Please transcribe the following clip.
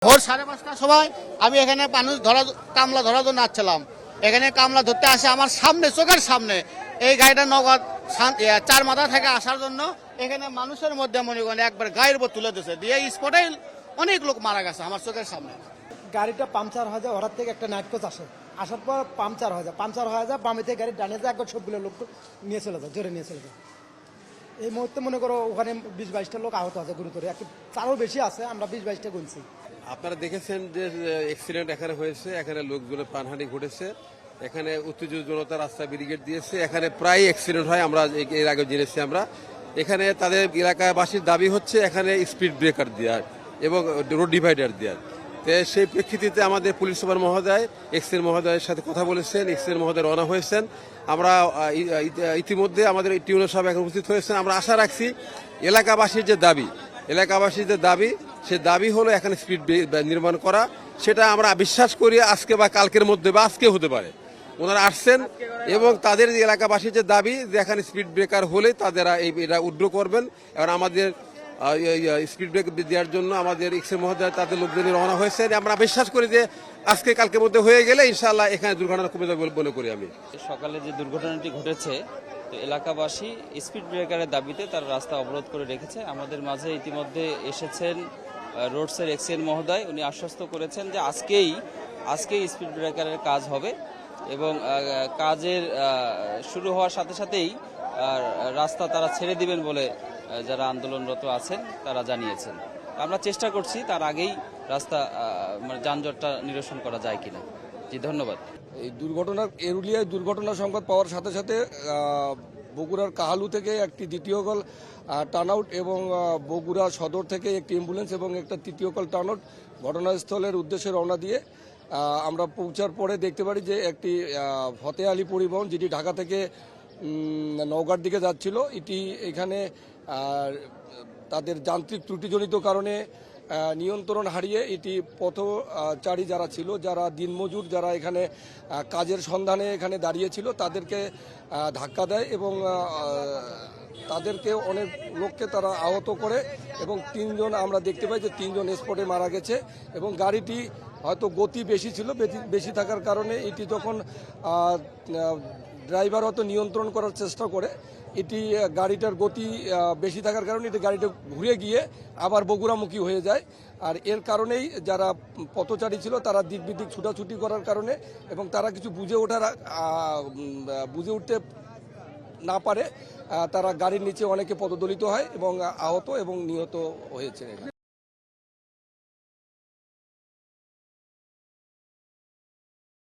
ভোর 5:30টার সময় আমি এখানে কামলা ধরার জন্য আসছিলাম। এখানে কামলা ধরতে আসে আমার সামনে, চোখের সামনে এই গাড়িটা নগদ 4 মাথা থেকে আসার জন্য এখানে মানুষের মধ্যে মনে করেন একবার গায়ের উপর তুলে দিয়েছে, দিয়ে স্পটে অনেক লোক মারা গেছে আমার চোখের সামনে। গাড়িটা পাংচার হয়ে যায়, হঠাৎ থেকে একটা নাইট কোচ আসে, আসার পর পাংচার হয়ে যায়, বামে থেকে গাড়ি ডানে যায়, একবার সবগুলো লোক নিয়ে চলে যায়, জোরে নিয়ে চলে যায়। এই মুহূর্তে মনে করো ওখানে 20-22টা লোক আহত আছে গুরুতর, তারও বেশি আছে, আমরা 20-22টা গুনছি। আপনারা দেখেছেন যে অ্যাক্সিডেন্ট এখানে হয়েছে, এখানে লোকজনের প্রাণহানি ঘটেছে, এখানে উত্তেজিত জনতা রাস্তা ব্যারিকেড দিয়েছে, এখানে প্রায় অ্যাক্সিডেন্ট হয়, আমরা এর আগে জেনেছি। আমরা এখানে তাদের এলাকাবাসীর দাবি হচ্ছে এখানে স্পিড ব্রেকার দেওয়ার এবং রোড ডিভাইডার দেওয়ার। তো সেই প্রেক্ষিতে আমাদের পুলিশ সুপার মহোদয় এক্সএন মহোদয়ের সাথে কথা বলেছেন, এক্সএন মহোদয় রওনা হয়েছেন। আমরা ইতিমধ্যে আমাদের টিউনো সাহেব এখন উপস্থিত হয়েছেন। আমরা আশা রাখছি এলাকাবাসীর যে দাবি সে দাবি হলো এখানে স্পিড নির্মাণ করা, সেটা আমরা বিশ্বাস করি আজকে বা কালকের মধ্যে বা আজকে হতে পারে। ওনারা আসছেন এবং তাদের এলাকাবাসীর যে দাবি যে এখানে স্পিড ব্রেকার হলে তাদেরা এটা উড্র করবেন। এবং আমাদের স্পিড ব্রেক দেওয়ার জন্য আমাদের এক্সএন মহোদয় তাদের লোকজন রওনা হয়েছে। আমরা বিশ্বাস করি যে আজকে কালকের মধ্যে হয়ে গেলে ইনশাআল্লাহ এখানে দুর্ঘটনা কমে যাবে বলে করি আমি। সকালে যে দুর্ঘটনাটি ঘটেছে, এলাকাবাসী স্পিড ব্রেকারের দাবিতে তার রাস্তা অবরোধ করে রেখেছে। আমাদের মাঝে ইতিমধ্যে এসেছেন রোডসের এক্সএন মহোদয়। উনি আশ্বস্ত করেছেন যে আজকেই স্পিড ব্রেকারের কাজ হবে এবং কাজের শুরু হওয়ার সাথে সাথেই রাস্তা তারা ছেড়ে দিবেন বলে যারা আন্দোলনরত আছেন তারা জানিয়েছেন। আমরা চেষ্টা করছি তার আগেই রাস্তা যানজটটা নিরসন করা যায় কিনা। জি, ধন্যবাদ। এই এরুলিয়ায় দুর্ঘটনা সংবাদ পাওয়ার সাথে সাথে বগুড়ার কাহালু থেকে একটি দ্বিতীয় কল টার্ন আউট এবং বগুড়া সদর থেকে একটি অ্যাম্বুলেন্স এবং একটা তৃতীয় কল টার্ন আউট ঘটনাস্থলের উদ্দেশ্যে রওনা দিয়ে আমরা পৌঁছার পরে দেখতে পারি যে একটি ফতে আলী পরিবহন, যেটি ঢাকা থেকে নওগাঁর দিকে যাচ্ছিল, এটি এখানে তাদের যান্ত্রিক ত্রুটিজনিত কারণে নিয়ন্ত্রণ হারিয়ে এটি পথচারী যারা ছিল, যারা দিনমজুর, যারা এখানে কাজের সন্ধানে এখানে দাঁড়িয়েছিল, তাদেরকে ধাক্কা দেয় এবং তাদেরকে অনেক লোককে তারা আহত করে এবং 3 জন আমরা দেখতে পাই যে 3 জন স্পটে মারা গেছে। এবং গাড়িটি হয়তো গতি বেশি ছিল, বেশি থাকার কারণে এটি যখন ড্রাইভার হয়তো নিয়ন্ত্রণ করার চেষ্টা করে, এটি গাড়িটার গতি বেশি থাকার কারণে এটি গাড়িটা ঘুরে গিয়ে আবার বগুড়ামুখী হয়ে যায়। আর এর কারণেই যারা পথচারী ছিল তারা দিক বিদিক ছুটাছুটি করার কারণে এবং তারা কিছু বুঝে উঠতে না পারে, তারা গাড়ির নিচে অনেকে পদদলিত হয় এবং আহত এবং নিহত হয়েছে।